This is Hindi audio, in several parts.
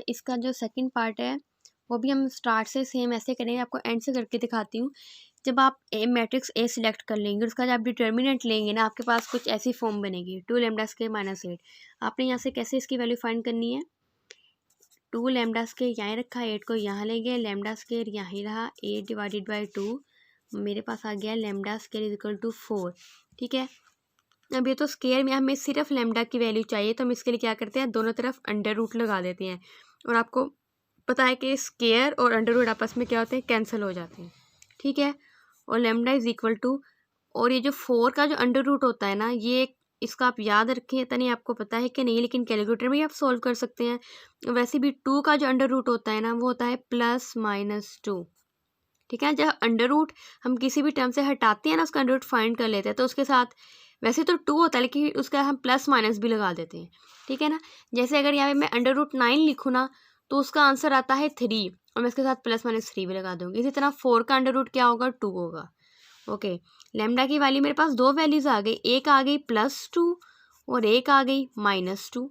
इसका जो सेकंड पार्ट है वो भी हम स्टार्ट से सेम ऐसे करेंगे, आपको एंड से करके दिखाती हूँ। जब आप मैट्रिक्स ए सिलेक्ट कर लेंगे, उसका जब आप डिटर्मिनेंट लेंगे ना, आपके पास कुछ ऐसी फॉर्म बनेगी 2 लैम्डा स्क्वायर माइनस 8। आपने यहाँ से कैसे इसकी वैल्यू फाइंड करनी है, 2 लैम्डा स्क्वायर यहाँ रखा, 8 को यहाँ ले गए, लैम्डा स्क्वायर यहाँ ही रहा, 8 डिवाइडेड बाई 2 मेरे पास आ गया lambda square is equal to 4। ठीक है, अब ये तो स्क्वायर में हमें सिर्फ लैम्डा की वैल्यू चाहिए, तो हम इसके लिए क्या करते हैं, दोनों तरफ अंडर रूट लगा देते हैं। और आपको पता है कि स्क्वायर और अंडर रूट आपस में क्या होते हैं, कैंसिल हो जाते हैं। ठीक है, और लैम्डा इज इक्वल टू, और ये जो 4 का जो अंडर रूट होता है ना, ये इसका आप याद रखें, इतना नहीं आपको पता है कि नहीं, लेकिन कैलकुलेटर में ही आप सॉल्व कर सकते हैं। वैसे भी 2 का जो अंडर रूट होता है ना, वो होता है +-2। ठीक है, जब अंडर रूट हम किसी भी टर्म से हटाते हैं ना, उसका अंडर रूट फाइंड कर लेते हैं, तो उसके साथ वैसे तो 2 होता है, लेकिन उसका हम +- भी लगा देते हैं। ठीक है ना, जैसे अगर यहाँ पे मैं अंडर रूट 9 लिखूँ ना, तो उसका आंसर आता है 3, और मैं इसके साथ +-3 भी लगा दूँगी। इसी तरह 4 का अंडर रूट क्या होगा, 2 होगा। ओके, लैम्डा की वैल्यू मेरे पास 2 वैल्यूज़ आ गई, एक आ गई +2 और एक आ गई -2।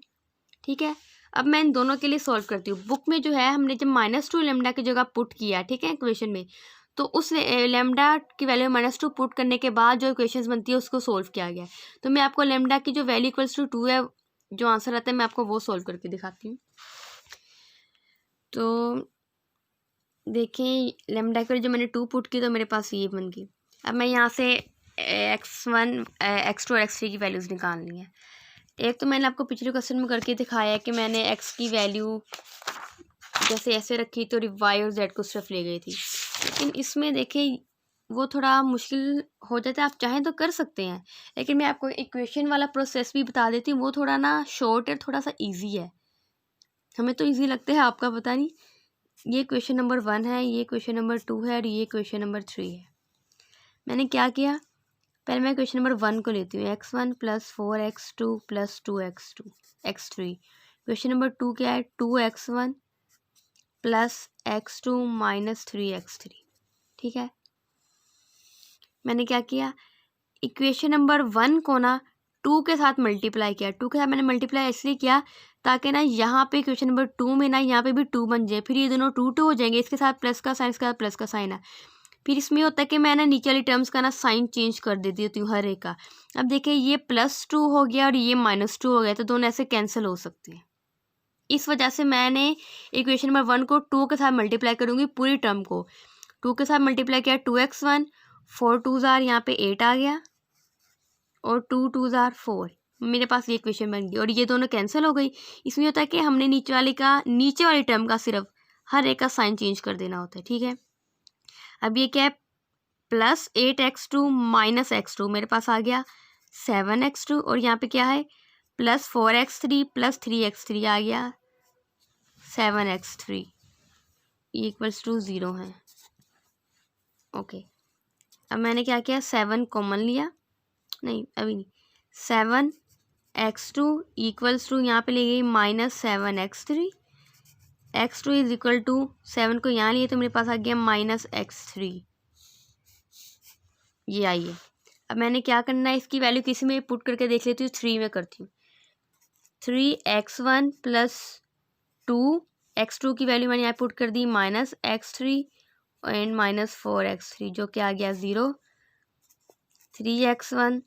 ठीक है, अब मैं इन दोनों के लिए सॉल्व करती हूँ। बुक में जो है हमने जब -2 लैम्डा की जगह पुट किया, ठीक है, इक्वेशन में, तो उस लैम्डा की वैल्यू -2 पुट करने के बाद जो इक्वेशंस बनती है उसको सोल्व किया गया। तो मैं आपको लैम्डा की जो वैल्यू इक्वल्स टू 2 है, जो आंसर आता है, मैं आपको वो सोल्व करके दिखाती हूँ। तो देखें, लैम्डा की जो मैंने 2 पुट की तो मेरे पास ये बन गई। अब मैं यहाँ से x1, x2 और x3 की वैल्यूज़ निकालनी है। एक तो मैंने आपको पिछले क्वेश्चन में करके दिखाया है कि मैंने x की वैल्यू जैसे ऐसे रखी तो y और z को सिर्फ ले गई थी, लेकिन इसमें देखें वो थोड़ा मुश्किल हो जाता है। आप चाहें तो कर सकते हैं, लेकिन मैं आपको इक्वेशन वाला प्रोसेस भी बता देती हूँ, वो थोड़ा ना शॉर्ट है, थोड़ा सा ईजी है। हमें तो ईजी लगता है, आपका पता नहीं। ये क्वेश्चन नंबर 1 है, ये क्वेश्चन नंबर 2 है और ये क्वेश्चन नंबर 3 है। मैंने क्या किया, पहले मैं क्वेश्चन नंबर 1 को लेती हूँ, x1 + 4x2 + 2x2 x3। Question number 2 क्या है, 2x1 + x2 - 3x3। ठीक है, मैंने क्या किया, इक्वेशन नंबर 1 को ना 2 के साथ मल्टीप्लाई किया। 2 के साथ मैंने मल्टीप्लाई इसलिए किया ताकि ना यहाँ पे क्वेश्चन नंबर 2 में ना यहाँ पे भी 2 बन जाए, फिर ये दोनों 2 हो जाएंगे, इसके साथ प्लस का साइन, इसके साथ प्लस का साइन है। फिर इसमें होता है कि मैं ना नीचे वाली टर्म्स का ना साइन चेंज कर देती हूँ हर एक का। अब देखिए ये +2 हो गया और ये -2 हो गया, तो दोनों ऐसे कैंसिल हो सकते हैं। इस वजह से मैंने इक्वेशन नंबर 1 को 2 के साथ मल्टीप्लाई करूँगी, पूरी टर्म को 2 के साथ मल्टीप्लाई किया, 2x1, 4 2 ज़ार यहाँ पे 8 आ गया और 2 2 ज़ार 4, मेरे पास ये इक्वेशन बन गई और ये दोनों कैंसिल हो गई। इसमें होता है कि हमने नीचे वाली टर्म का सिर्फ हर एक का साइन चेंज कर देना होता है। ठीक है, अब ये क्या है, +8x2 - x2, मेरे पास आ गया 7x2, और यहाँ पे क्या है, +4x3 + 3x3 आ गया 7x3 = 0 है। ओके, अब मैंने क्या किया, 7 कॉमन लिया, नहीं अभी नहीं, 7x2 = यहाँ पे ले गई -7x3, x2 = 7 को यहाँ लिए तो मेरे पास आ गया -x3, ये आई है। अब मैंने क्या करना है, इसकी वैल्यू किसी में पुट करके देख लेती हूँ, 3 में करती हूँ। 3x1 + 2x2 की वैल्यू मैंने यहाँ पुट कर दी -x3 एंड -4x3, जो कि आ गया 0। 3x1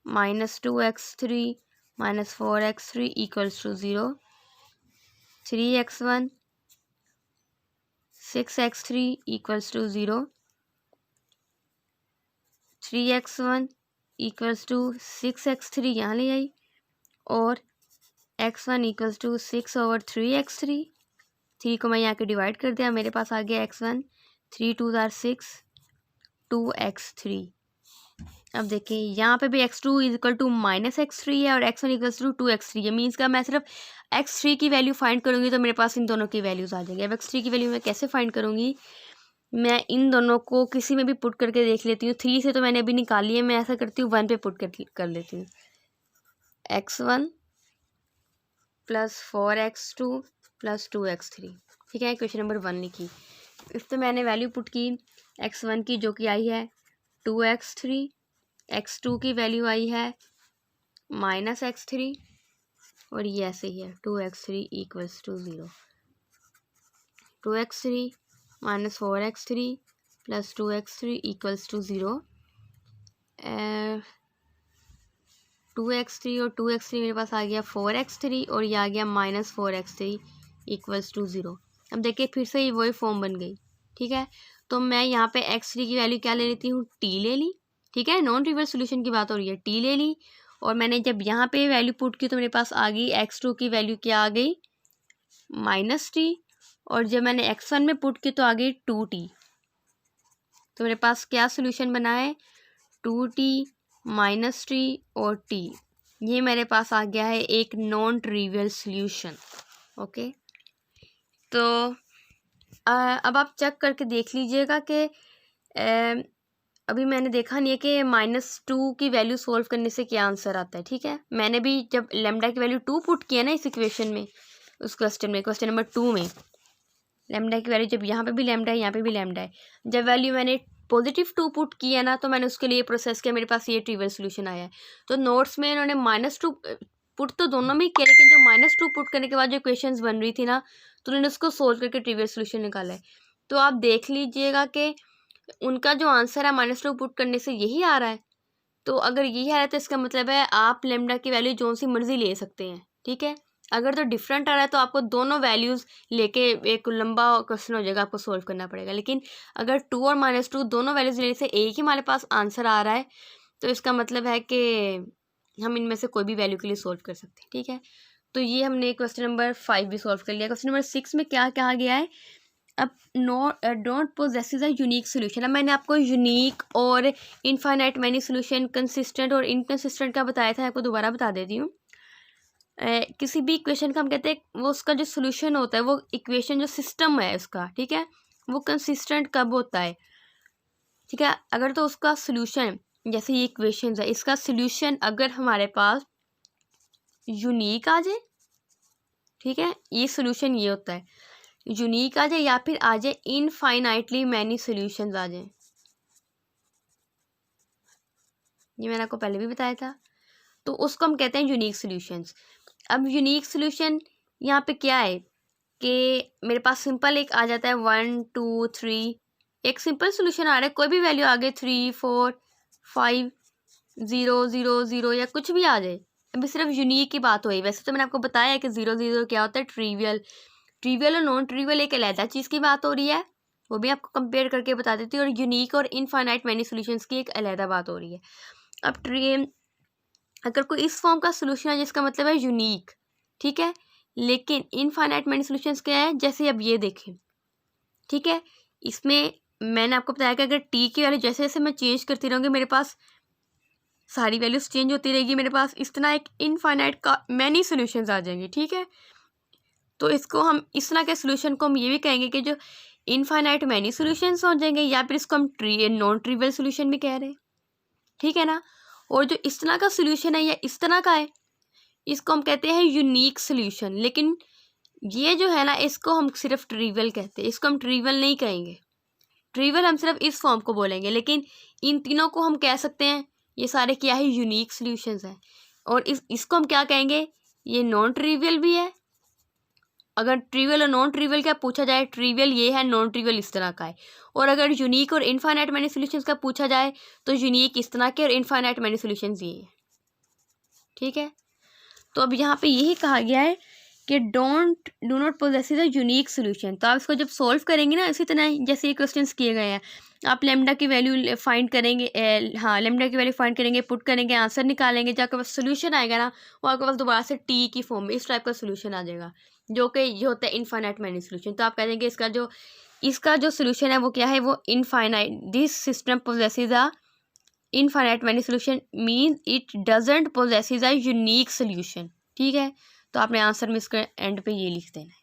- 2x3 - 4x3 = 0। 3x1 6x3 = 0। 3x1 = 6x3 यहाँ ले आई, और x1 = 6/3x3। 3 को मैं यहाँ के डिवाइड कर दिया, मेरे पास आ गया x1, 3 2 ज़ार 6, 2x3। अब देखिए यहाँ पे भी x2 = -x3 है और x1 = 2x3 है, मीन्स का मैं सिर्फ x3 की वैल्यू फाइंड करूँगी तो मेरे पास इन दोनों की वैल्यूज़ आ जाएंगी। अब x3 की वैल्यू मैं कैसे फाइंड करूँगी, मैं इन दोनों को किसी में भी पुट करके देख लेती हूँ। 3 से तो मैंने अभी निकाली है, मैं ऐसा करती हूँ 1 पे पुट कर लेती हूँ, x1 + 4x2 + 2x3। ठीक है, क्वेश्चन नंबर 1 लिखी, इस तो मैंने वैल्यू पुट की x1 की, जो कि आई है 2x3, x2 की वैल्यू आई है -x3, और ये ऐसे ही है 2x3 = 0। 2x3 minus 4x3 plus 2x3 equals to 0। 2x3 और 2x3 मेरे पास आ गया 4x3 और ये आ गया माइनस 4x3 इक्वल्स टू 0। अब देखिए फिर से ही वही फॉर्म बन गई। ठीक है, तो मैं यहाँ पे x3 की वैल्यू क्या ले लेती हूँ, t ले ली। ठीक है, नॉन ट्रिवियल सोल्यूशन की बात हो रही है, t ले ली। और मैंने जब यहाँ पे वैल्यू पुट की तो मेरे पास आ गई x2 की वैल्यू क्या आ गई, -t। और जब मैंने x1 में पुट की तो आ गई 2t। तो मेरे पास क्या सोल्यूशन बना है, 2t -t और t। ये मेरे पास आ गया है एक नॉन ट्रिवियल सोल्यूशन। ओके, तो अब आप चेक करके देख लीजिएगा कि अभी मैंने देखा नहीं है कि -2 की वैल्यू सॉल्व करने से क्या आंसर आता है। ठीक है, मैंने भी जब लेमडा की वैल्यू 2 पुट किया ना इस इक्वेशन में, उस क्वेश्चन में, क्वेश्चन नंबर 2 में, लेमडा की वैल्यू जब यहाँ पे भी लेमडा है, यहाँ पे भी लेमडा है, जब वैल्यू मैंने +2 पुट किया ना तो मैंने उसके लिए प्रोसेस किया, मेरे पास ये ट्रिवियल सोल्यूशन आया है। तो नोट्स में इन्होंने -2 पुट तो दोनों में ही किया, लेकिन जो -2 पुट करने के बाद जो इक्वेशंस बन रही थी ना, तो उन्होंने उसको सोल्व करके ट्रिवियल सोल्यूशन निकाला है। तो आप देख लीजिएगा कि उनका जो आंसर है -2 पुट करने से यही आ रहा है। तो अगर यही आ रहा है तो इसका मतलब है आप लेमडा की वैल्यू जो सी मर्जी ले सकते हैं। ठीक है, अगर तो डिफरेंट आ रहा है तो आपको दोनों वैल्यूज़ लेके एक लंबा क्वेश्चन हो जाएगा, आपको सोल्व करना पड़ेगा। लेकिन अगर 2 और -2 दोनों वैल्यूज़ लेने से एक ही हमारे पास आंसर आ रहा है तो इसका मतलब है कि हम इनमें से कोई भी वैल्यू के लिए सोल्व कर सकते हैं। ठीक है, तो ये हमने क्वेश्चन नंबर 5 भी सॉल्व कर लिया। क्वेश्चन नंबर 6 में क्या कहा गया है, अब don't possesses a unique solution. अब मैंने आपको यूनिक और इनफाइनाइट मैनी सोल्यूशन, कंसिस्टेंट और इनकंसिस्टेंट का बताया था, आपको दोबारा बता देती हूँ। किसी भी इक्वेशन का हम कहते हैं वो उसका जो सोल्यूशन होता है, वो इक्वेशन जो सिस्टम है उसका, ठीक है, वो कंसिस्टेंट कब होता है। ठीक है, अगर तो उसका सोल्यूशन, जैसे ये इक्वेशन है, इसका सोल्यूशन अगर हमारे पास यूनिक आ जाए, ठीक है, ये सोल्यूशन ये होता है, यूनिक आ जाए या फिर आ जाए इनफाइनाइटली मैनी सोल्यूशंस आ जाए। ये मैंने आपको पहले भी बताया था, तो उसको हम कहते हैं यूनिक सोल्यूशंस। अब यूनिक सोल्यूशन यहाँ पे क्या है कि मेरे पास सिंपल एक आ जाता है 1 2 3, एक सिंपल सोल्यूशन आ रहा है, कोई भी वैल्यू आ गई 3 4 5 0 0 0 या कुछ भी आ जाए। अभी सिर्फ यूनिक की बात हुई। वैसे तो मैंने आपको बताया है कि 0 0 क्या होता है, ट्रिवियल। ट्रिवियल और नॉन ट्रिवियल एक अलग चीज़ की बात हो रही है, वो भी आपको कंपेयर करके बता देती हूँ। और यूनिक और इनफाइनाइट मैनी सोल्यूशंस की एक अलग बात हो रही है। अब अगर कोई इस फॉर्म का सोल्यूशन है जिसका मतलब है यूनिक, ठीक है, लेकिन इनफाइनाइट मैनी सोल्यूशंस क्या है, जैसे अब ये देखें, ठीक है, इसमें मैंने आपको बताया कि अगर टी की वैल्यू जैसे जैसे मैं चेंज करती रहूँगी, मेरे पास सारी वैल्यूज चेंज होती रहेगी, मेरे पास इस तरह एक इनफाइनाइट का मैनी सोल्यूशंस आ जाएंगे। ठीक है, तो इसको हम इस तरह के सोल्यूशन को हम ये भी कहेंगे कि जो इनफाइनाइट मैनी सोल्यूशंस हो जाएंगे, या फिर इसको हम नॉन ट्रिवियल सोल्यूशन भी कह रहे हैं। ठीक है ना, और जो इस तरह का सोल्यूशन है या इस तरह का है, इसको हम कहते हैं यूनिक सोल्यूशन। लेकिन ये जो है ना, इसको हम सिर्फ ट्रिवियल कहते हैं, इसको हम ट्रिवियल नहीं कहेंगे। ट्रिवियल हम सिर्फ इस फॉर्म को बोलेंगे, लेकिन इन तीनों को हम कह सकते हैं ये सारे क्या है, यूनिक सोल्यूशंस हैं। और इसको हम क्या कहेंगे, ये नॉन ट्रिवियल भी है। अगर ट्रिवियल और नॉन ट्रिवियल क्या पूछा जाए, ट्रिवियल ये है, नॉन ट्रिवियल इस तरह का है। और अगर यूनिक और इनफाइनाइट मैनी सोल्यूशंस का पूछा जाए तो यूनिक इस तरह के और इनफाइनाइट मैनी सोल्यूशंस ये है। ठीक है, तो अब यहाँ पे यही कहा गया है कि do not possess a unique solution. तो आप इसको जब सॉल्व करेंगे ना, इसी तरह जैसे ये क्वेश्चंस किए गए हैं, आप लेमडा की वैल्यू फाइंड करेंगे, लेमडा की वैल्यू फाइंड करेंगे, पुट करेंगे, आंसर निकालेंगे, जब आपके पास सोल्यूशन आएगा ना, वो आपके पास दोबारा से टी की फॉर्म में इस टाइप का सोल्यूशन आ जाएगा, जो कि ये होता है इनफाइनाइट मैनी सोल्यूशन। तो आप कह देंगे इसका जो सोल्यूशन है वो क्या है, वो infinite, this system possesses a infinite many solution means it doesn't possesses a unique solution. ठीक है, तो आपने आंसर में इसका एंड पे ये लिख देना है।